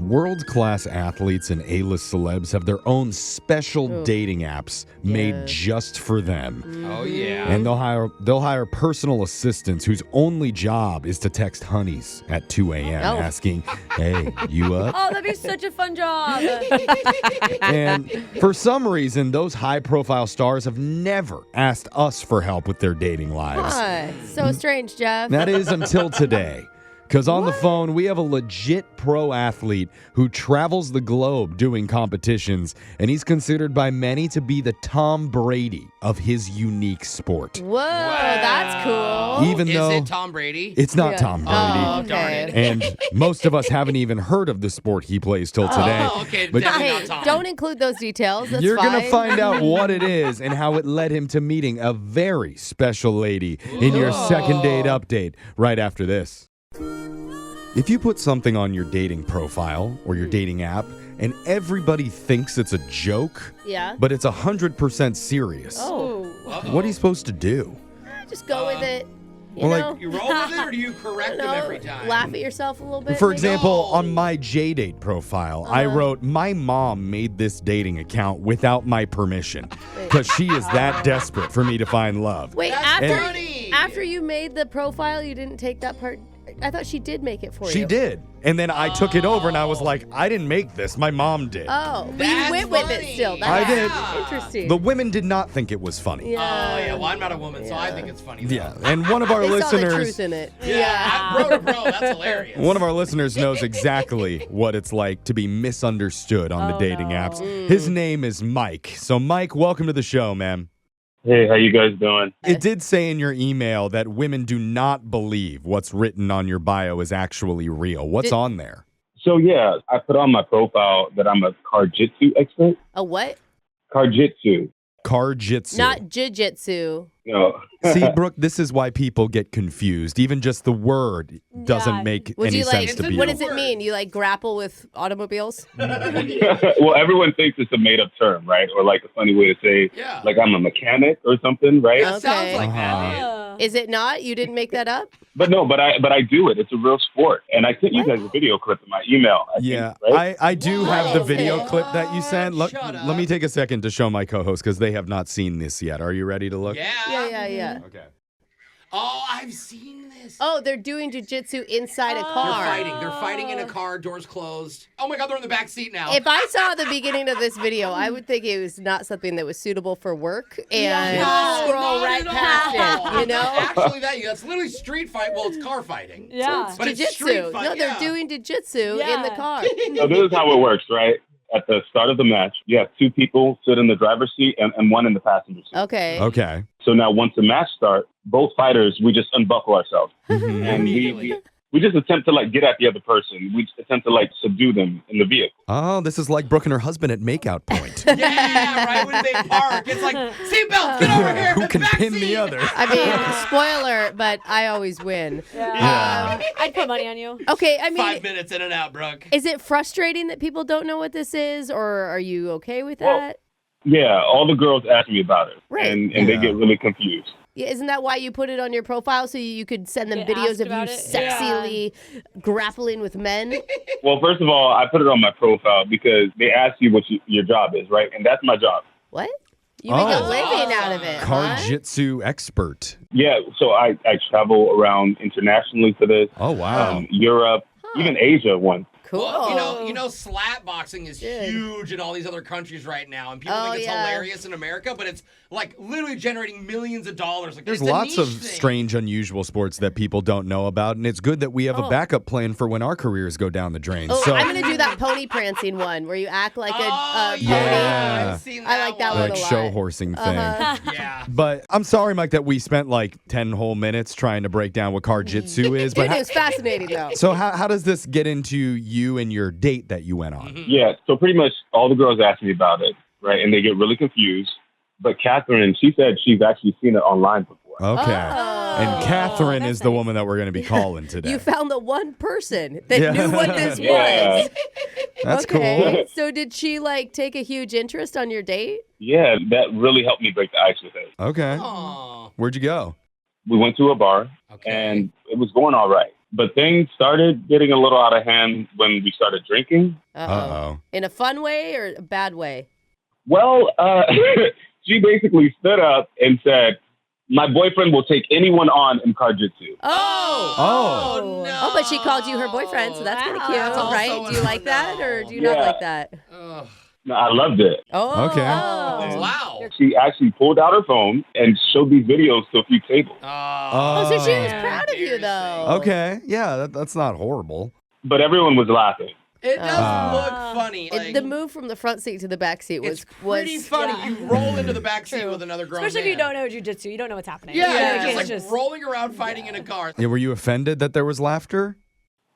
World-class athletes and A-list celebs have their own special dating apps made just for them. Oh, yeah. And they'll hire personal assistants whose only job is to text honeys at 2 a.m. asking, hey, you up? Oh, that'd be such a fun job. And for some reason, those high-profile stars have never asked us for help with their dating lives. So strange, Jeff. That is until today. Because on the phone, we have a legit pro athlete who travels the globe doing competitions, and he's considered by many to be the Tom Brady of his unique sport. Whoa, that's cool. Even though Is it Tom Brady? It's not Tom Brady. Oh, Darn it. And most of us haven't even heard of the sport he plays till today. Oh, okay. But Definitely Hey, not Tom. don't include those details. That's you're fine. going to find out what it is and how it led him to meeting a very special lady in your second date update right after this. If you put something on your dating profile or your dating app and everybody thinks it's a joke, but it's 100% serious, what are you supposed to do? Just go with it. Well, know? You roll with it or do you correct them every time? Laugh at yourself a little bit. For maybe? example, on my J-Date profile, I wrote, my mom made this dating account without my permission because she is that desperate for me to find love. Wait, funny. after you made the profile, you didn't take that part? I thought she did make it for you. She did. And then I took it over and I was like, I didn't make this. My mom did. Oh, but That's you went with it funny. still. I did. Interesting. The women did not think it was funny. Yeah. Oh, yeah. Well, I'm not a woman, so I think it's funny. Though. Yeah. And one of our They saw the listeners... truth in it. Bro to bro. That's hilarious. One of our listeners knows exactly what it's like to be misunderstood on the dating apps. His name is Mike. So, Mike, welcome to the show, man. Hey, how you guys doing? It did say in your email that women do not believe what's written on your bio is actually real. What's on there? So, yeah, I put on my profile that I'm a Carjitsu expert. A what? Carjitsu. Carjitsu. Not jiu-jitsu. No. See, Brooke, this is why people get confused. Even just the word doesn't make Would any you sense to people. what does it mean? You like grapple with automobiles? Well, everyone thinks it's a made-up term, right? Or like a funny way to say, like I'm a mechanic or something, right? That sounds like that, man. Is it not? You didn't make that up? But no, but I do it. It's a real sport. And I sent you guys a video clip in my email. I think, right? I do have the is video it? clip that you sent. Let me take a second to show my co-host because they have not seen this yet. Are you ready to look? Yeah. Okay. Oh, I've seen this. Oh, they're doing jiu-jitsu inside a car. They're fighting in a car, doors closed. Oh my God, they're in the back seat now. If I saw the beginning of this video, I would think it was not something that was suitable for work and scroll not right at past all. it, you know? Actually, that's literally street fight. Well, it's car fighting. Yeah. But it's Jiu-jitsu. street fight. No, they're doing jiu-jitsu in the car. So this is how it works, right? At the start of the match, you have two people sit in the driver's seat and one in the passenger seat. Okay. So now once the match starts, both fighters, we just unbuckle ourselves. And we just attempt to like get at the other person. We just attempt to like subdue them in the vehicle. Oh, this is like Brooke and her husband at Makeout Point. Yeah, right when they park. It's like, seatbelt, get over here. Who can back pin seat. the other? I mean, spoiler, but I always win. Yeah. I'd put money on you. Okay, I mean, 5 minutes in and out, Brooke. is it frustrating that people don't know what this is, or are you okay with that? Yeah, all the girls ask me about it. Right. And they get really confused. Yeah, isn't that why you put it on your profile so you could send them Get videos asked of you about it? sexily grappling with men? Well, first of all, I put it on my profile because they ask you what your job is, right? And that's my job. What? You make a Oh. living out of it, huh? Carjitsu expert. Yeah, so I travel around internationally for this. Oh, wow. Europe, even Asia once. Cool. Well, you know, slap boxing is huge in all these other countries right now, and people think it's hilarious in America, but it's like literally generating millions of dollars. Like, There's it's a lots of niche thing. strange, unusual sports that people don't know about, and it's good that we have a backup plan for when our careers go down the drain. Oh, So, I'm going to do that pony prancing one where you act like a pony. yeah. I've seen I like that one. one like a lot. show horsing thing. Yeah. But I'm sorry, Mike, that we spent like 10 whole minutes trying to break down what Carjitsu is. Dude, But it was fascinating, though. so how does this get into you and your date that you went on? Yeah, so pretty much all the girls ask me about it, right? And they get really confused. But Catherine, she said she's actually seen it online before. Okay. Oh. And Catherine is the woman that we're going to be calling today. You found the one person that knew what this Yeah. was. That's Okay. So did she like take a huge interest on your date? Yeah, that really helped me break the ice with her. cool. Okay. Aw. Where'd you go? We went to a bar, Okay. and it was going all right. But things started getting a little out of hand when we started drinking. Uh-oh. In a fun way or a bad way? Well, she basically stood up and said, my boyfriend will take anyone on in Carjitsu. Oh, no. Oh, but she called you her boyfriend, so that's kind of Wow. cute, That's also right? a Do you like that, or do you Yeah. not like that? Ugh. No, I loved it. Oh, Okay. Wow. She actually pulled out her phone and showed these videos to a few tables. Oh, so she was Oh. proud of you, though. Okay. Yeah, that's not horrible. But everyone was laughing. It does Oh. look funny. Like, The move from the front seat to the back seat it's was pretty funny. yeah. You roll into the back seat True. with another grown Especially if you man. don't know jiu-jitsu. You don't know what's happening. Yeah, Like, you're it's just like rolling around fighting in a car. Yeah, were you offended that there was laughter?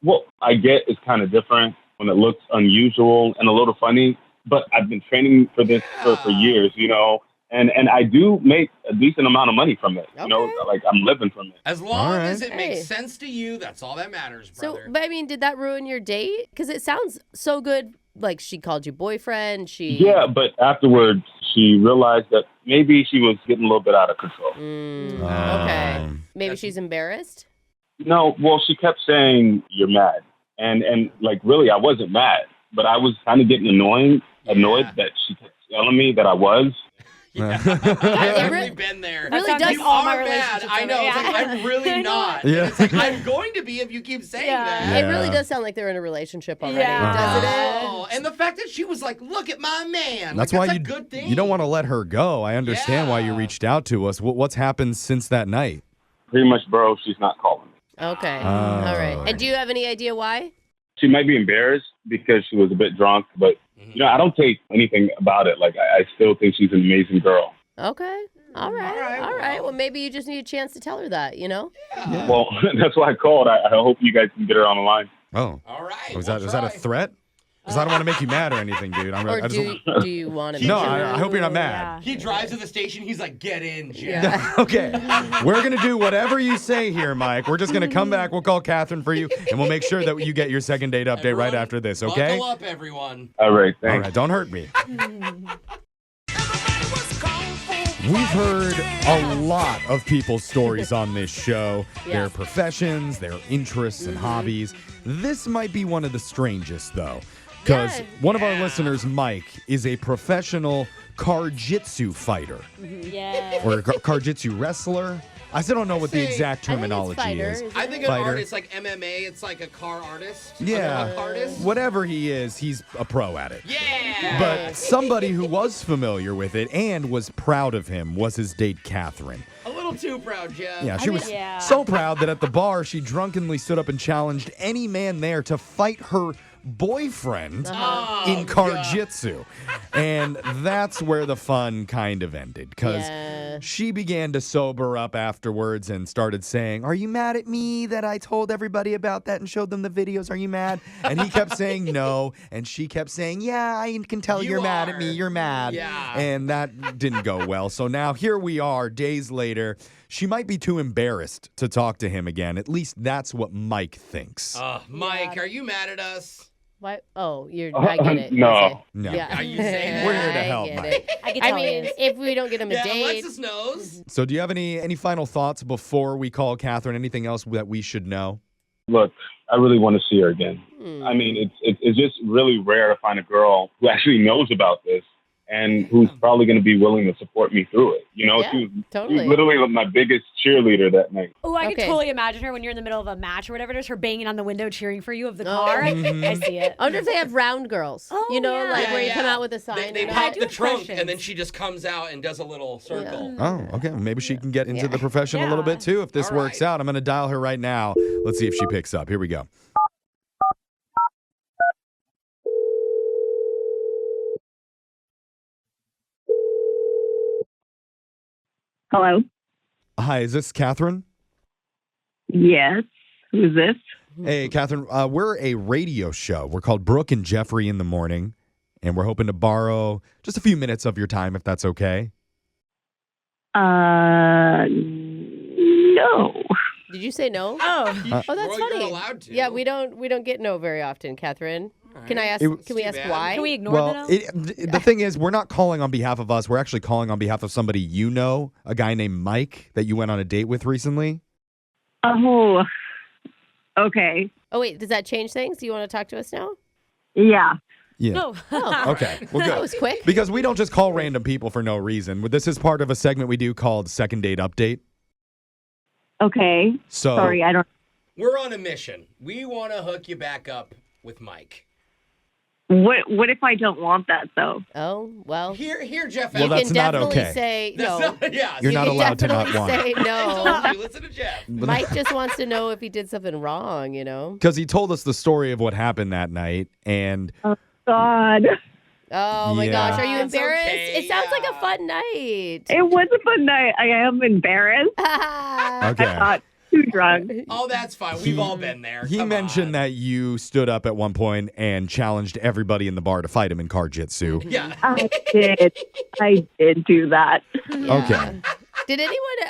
What I get is kind of different when it looks unusual and a little funny. But I've been training for this for years, you know. And I do make a decent amount of money from it. You know, Okay. like I'm living from it. As long right. as it Hey. makes sense to you, that's all that matters, So, brother. but I mean, did that ruin your date? Because it sounds so good. Like she called you boyfriend. Yeah, but afterwards she realized that maybe she was getting a little bit out of control. Okay. Maybe That's- she's embarrassed. No, well, she kept saying you're mad, and like really, I wasn't mad, but I was kind of getting annoyed Yeah. that she kept telling me that I was. Yeah. Yeah, I've it definitely re- been there. really sounds does- like You all my are mad. relationships I are know. like It's like, that. I'm really not. Yeah. It's like, I'm going to be if you keep saying Yeah. that. It really Yeah. does sound like they're in a relationship already, Yeah. doesn't it? Oh, and the fact that she was like, look at my man. That's like, why that's you a good thing. you don't want to let her go. I understand why you Yeah. reached out to us. What's happened since that night? Pretty much, bro, she's not calling me. Okay. Oh. All right. And do you have any idea why? She might be embarrassed because she was a bit drunk, but you know, I don't take anything about it. Like I still think she's an amazing girl. Okay. All right. All right. Well, maybe you just need a chance to tell her that, you know? Yeah. Well, that's why I called. I hope you guys can get her on the line. Oh. All right. Was we'll that a try. threat? Because I don't want to make you mad or anything, dude. Or I just, do you want to? no, I hope you're not mad. He drives to the station. He's like, get in, Jeff. Yeah. Okay. We're going to do whatever you say here, Mike. We're just going to come back. We'll call Catherine for you, and we'll make sure that you get your second date update right Everyone, after this, okay? Buckle up, everyone. All right, All thanks. right, don't hurt me. We've heard a lot of people's stories on this show, Yeah. their professions, their interests and hobbies. This might be one of the strangest, though, because Yeah. one of our listeners, Mike, is a professional Carjitsu fighter Yeah. or a Carjitsu wrestler. I still don't know what the Say, exact I think it's terminology fighter, is. isn't I it? think an Fighter. artist like MMA, it's like a car artist. Yeah. Like a artist. Whatever he is, he's a pro at it. Yeah. But somebody who was familiar with it and was proud of him was his date, Catherine. A little too proud, Jeff. Yeah, she was yeah. so proud that at the bar, she drunkenly stood up and challenged any man there to fight her boyfriend Oh, in Carjitsu. And that's where the fun kind of ended because Yeah. she began to sober up afterwards and started saying, "Are you mad at me that I told everybody about that and showed them the videos? Are you mad?" And he kept saying no. And she kept saying, "Yeah, I can tell You you're mad at me. are. You're mad." Yeah. And that didn't go well. So now here we are, days later. She might be too embarrassed to talk to him again. At least that's what Mike thinks. Mike, are you mad at us? What? Oh, I get it. No. Okay. No. Yeah. Are you saying that? We're here to I help, get Mike. it. I can I tell he mean, is. if we don't get him a Yeah, date, Alexis knows. So do you have any final thoughts before we call Catherine? Anything else that we should know? Look, I really want to see her again. Hmm. I mean, it's just really rare to find a girl who actually knows about this and who's probably going to be willing to support me through it. You know, Yeah, she was totally. literally my biggest cheerleader that night. Oh, I Okay. could totally imagine her when you're in the middle of a match or whatever it is, her banging on the window cheering for you of the Oh. car. Mhm. I see it. I wonder if they have round girls. Oh, you know, yeah. like Yeah, where you yeah. come out with a sign. They and pop do the have trunk, questions. and then she just comes out and does a little circle. Oh, okay. Maybe she can get into Yeah. the profession a little Yeah. bit too if this All works right. out. I'm going to dial her right now. Let's see if she picks up. Here we go. Hello. Hi, is this Catherine? Yes. Who's this? Hey, Catherine, we're a radio show. We're called Brooke and Jeffrey in the Morning, and we're hoping to borrow just a few minutes of your time if that's okay. No. Did you say no? Oh. Oh, that's Well, you're funny. allowed to. Yeah, we don't get no very often, Catherine. Can I ask? It- Can we Too ask bad. why? Can we ignore Well, the no? the thing is, we're not calling on behalf of us. We're actually calling on behalf of somebody you know, a guy named Mike that you went on a date with recently. Oh. Okay. Oh, wait, does that change things? Do you want to talk to us now? Yeah. Yeah. Oh. Okay. Well, That good. was quick. Because we don't just call random people for no reason. This is part of a segment we do called Second Date Update. Okay. So, Sorry, I don't. We're on a mission. We want to hook you back up with Mike. What if I don't want that though? Oh, well. Here, Jeff. Well, You that's can not definitely okay. say That's no. not- yeah, You're You not can allowed to not definitely want say I no. told you, listen to Jeff. Mike just wants to know if he did something wrong, you know? because he told us the story of what happened that night, and God, Oh, my Yeah. gosh. Are you It's embarrassed? okay, It sounds like a yeah. fun night. it was a fun night. I am embarrassed. okay. I got too drunk. Oh, that's fine. We've all been there. He Come mentioned on. that you stood up at one point and challenged everybody in the bar to fight him in Carjitsu. Yeah. I did do that. Okay. Did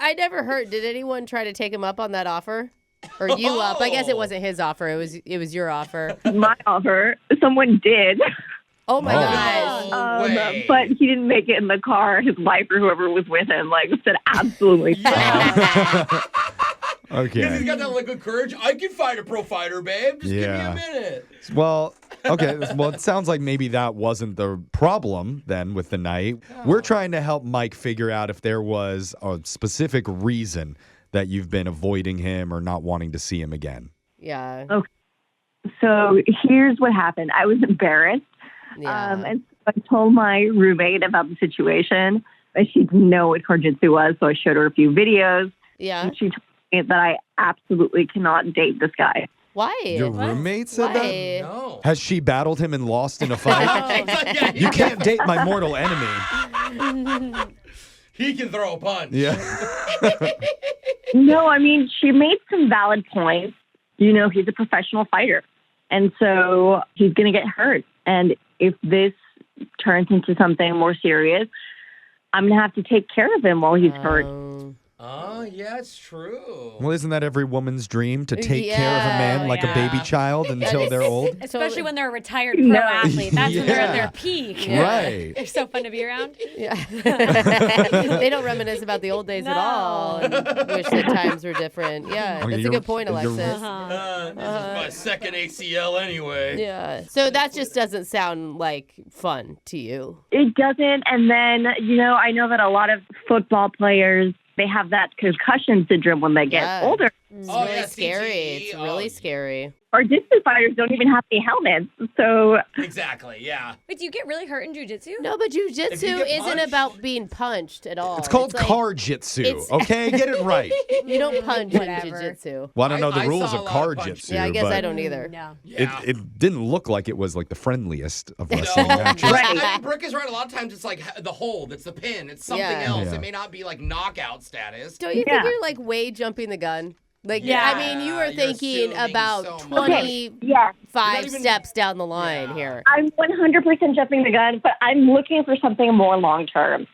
I never heard, did anyone try to take him up on that offer? Or you up? I guess it wasn't his offer. It was your offer. My offer, someone did. Oh, my Oh. gosh. No way. But he didn't make it in the car. His wife or whoever was with him said absolutely not. Yeah. Because he's Okay. got that liquid courage. I can fight a pro fighter, babe. Just Yeah. give me a minute. Well, okay. Well, it sounds like maybe that wasn't the problem then with the night. We're trying to help Mike figure out if there was a specific reason that you've been avoiding him or not wanting to see him again. Yeah. So here's what happened. I was embarrassed. Yeah. And so I told my roommate about the situation. But she didn't know what Carjitsu was, so I showed her a few videos. Yeah. And she told me that I absolutely cannot date this guy. Why? Your roommate said that? Why? No. Has she battled him and lost in a fight? Yeah, You can't date my mortal enemy. He can throw a punch. Yeah. No, I mean, she made some valid points. You know, he's a professional fighter. And so he's going to get hurt. And if this turns into something more serious, I'm going to have to take care of him while he's hurt. Oh, yeah, it's true. Well, isn't that every woman's dream to take care of a man like a Yeah. baby child until they're old? Especially when they're a retired pro No. athlete. That's when they're at Yeah. their peak. Right. They're so fun to be around. Yeah. They don't reminisce about the old days at No. all and wish that times were different. Yeah, Okay, that's a you're- good point, you're- Alexis. Uh-huh. This is my second ACL anyway. Yeah. So that just doesn't sound like fun to you. It doesn't. And then, you know, I know that a lot of football players, they have that concussion syndrome when they get Yeah. older. It's Oh, really yeah, scary. CTE. It's Oh, really yeah. scary. Our jiu-jitsu fighters don't even have any helmets. So Exactly, yeah. Wait, do you get really hurt in jujitsu? No, but If you jujitsu get isn't punched- about being punched at all. It's called like, Carjitsu, it's- okay? Get it right. You don't punch in Whatever. jujitsu. Well, I don't know the I rules saw of a lot of punches. Carjitsu, Yeah, I guess but I don't either. No. Yeah. it didn't look like it was like the friendliest of No, wrestling matches. Right. I mean, Brooke is right. A lot of times it's like the hold, it's the pin, it's something Yeah. else. Yeah. It may not be like knockout status. Don't you Yeah. think you're like way jumping the gun? Like, Yeah. I mean, you were You're thinking assuming about so much. 25 yes, You're not even- steps down the line Yeah. here. I'm 100% jumping the gun, but I'm looking for something more long-term.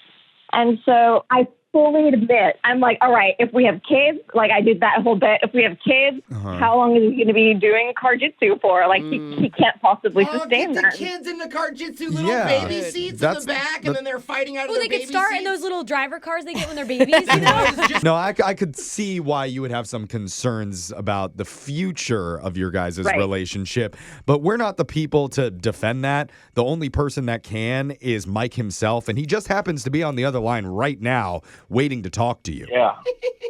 And so I fully admit, I'm like, all right, if we have kids, like I did that whole bit, if we have kids, Uh-huh. how long is he going to be doing Carjitsu for? Like, he can't possibly sustain get the that. kids in the Carjitsu little Yeah. baby Dude, seats in that's- the back, that- and then they're fighting out of Oh, their they baby could start seats. in those little driver cars they get when they're babies, you know? It's just- No, I could see why you would have some concerns about the future of your guys' Right. relationship, but we're not the people to defend that. The only person that can is Mike himself, and he just happens to be on the other line right now waiting to talk to you. Yeah.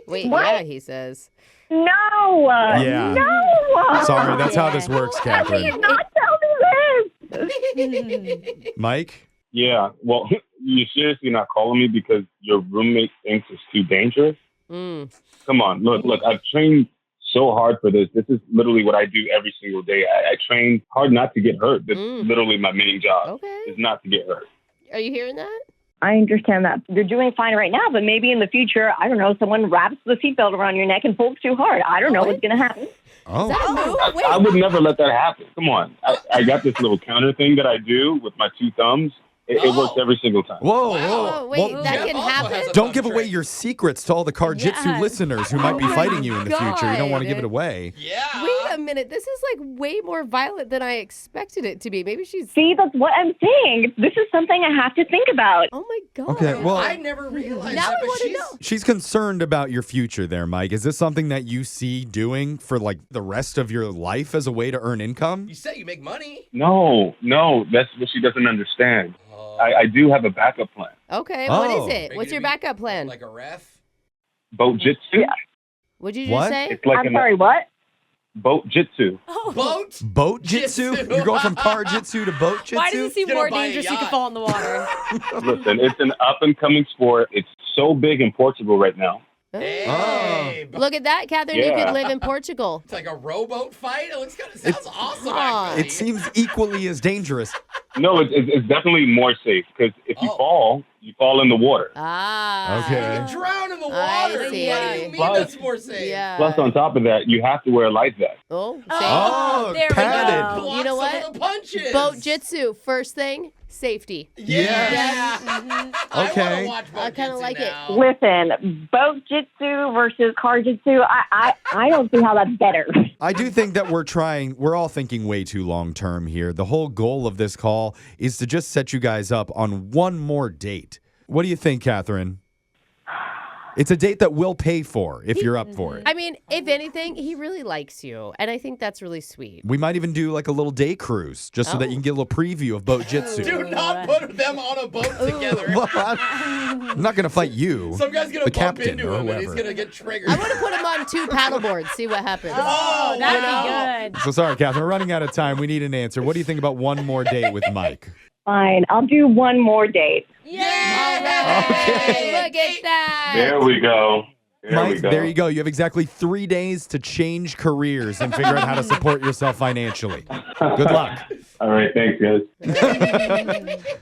Wait, What? yeah, he says. No. Yeah. No. Sorry, that's how this Yeah. works, How can you Catherine. not tell me this? Mike? Yeah. Well, you seriously not calling me because your roommate thinks it's too dangerous? Mm. Come on. Look, I've trained so hard for this. This is literally what I do every single day. I train hard not to get hurt. That's literally my main job, Okay. is not to get hurt. Are you hearing that? I understand that. You're doing fine right now, but maybe in the future, I don't know, someone wraps the seatbelt around your neck and pulls too hard. I don't know what's going to happen. Oh. Is that a move? I would never let that happen. Come on. I got this little counter thing that I do with my two thumbs. It works every single time. Whoa, Wow. whoa. Oh, wait, Well, that Jeff can also happen? has a don't fun give away trick. your secrets to all the Carjitsu Yes. listeners who might be Oh my fighting you in the future. You don't want to give it God. away. Yeah. Wait a minute. This is like way more violent than I expected it to be. Maybe she's. See, that's what I'm saying. This is something I have to think about. Oh my God. Okay, well, I never realized Now that, I but wanna she's know. she's concerned about your future there, Mike. Is this something that you see doing for like the rest of your life as a way to earn income? You say you make money. No, that's what she doesn't understand. I do have a backup plan. Okay, what Oh. is it? What's your backup plan? Like a ref? Boat jitsu. What'd you just What? say? It's like I'm sorry, what? boat jitsu. Oh. Boat? Boat jitsu? Jitsu. You're going from Carjitsu to boat jitsu? Why does it seem Gonna more buy a dangerous you could yacht. fall in the water? Listen, it's an up and coming sport. It's so big in Portugal right now. Hey. Look at that, Catherine. You Yeah. could live in Portugal. It's like a rowboat fight. It looks kind of sounds awesome. Actually. It seems equally as dangerous. No, it's definitely more safe because if you Oh. you fall in the water. Ah. Okay. You drown in the I water. What do see. you mean Plus- that's more safe? Yeah. Plus, on top of that, you have to wear a life vest. Oh, Oh, there padded. we go. Block You know some what? of the punches. boat jitsu. First thing, safety. Yeah. I Okay. want to watch boat I kinda jitsu like it. now. Listen, boat jitsu versus car jitsu, I don't see how that's better. I do think that we're all thinking way too long term here. The whole goal of this call is to just set you guys up on one more date. What do you think, Catherine? It's a date that we'll pay for if you're up for it. I mean, if anything, he really likes you, and I think that's really sweet. We might even do like a little day cruise just so that you can get a little preview of boat jitsu. Do not put them on a boat together. Well, I'm not going to fight you. Some guy's gonna the bump captain into or him and he's whoever. gonna get triggered. I want to put him on 2 paddleboards, see what happens. Oh, That'd wow. be good. So sorry, Catherine. We're running out of time. We need an answer. What do you think about one more date with Mike? Fine, I'll do one more date. All right, look at that. There we go. Mike, there you go. You have exactly 3 days to change careers and figure out how to support yourself financially. Good luck. All right, thanks, guys.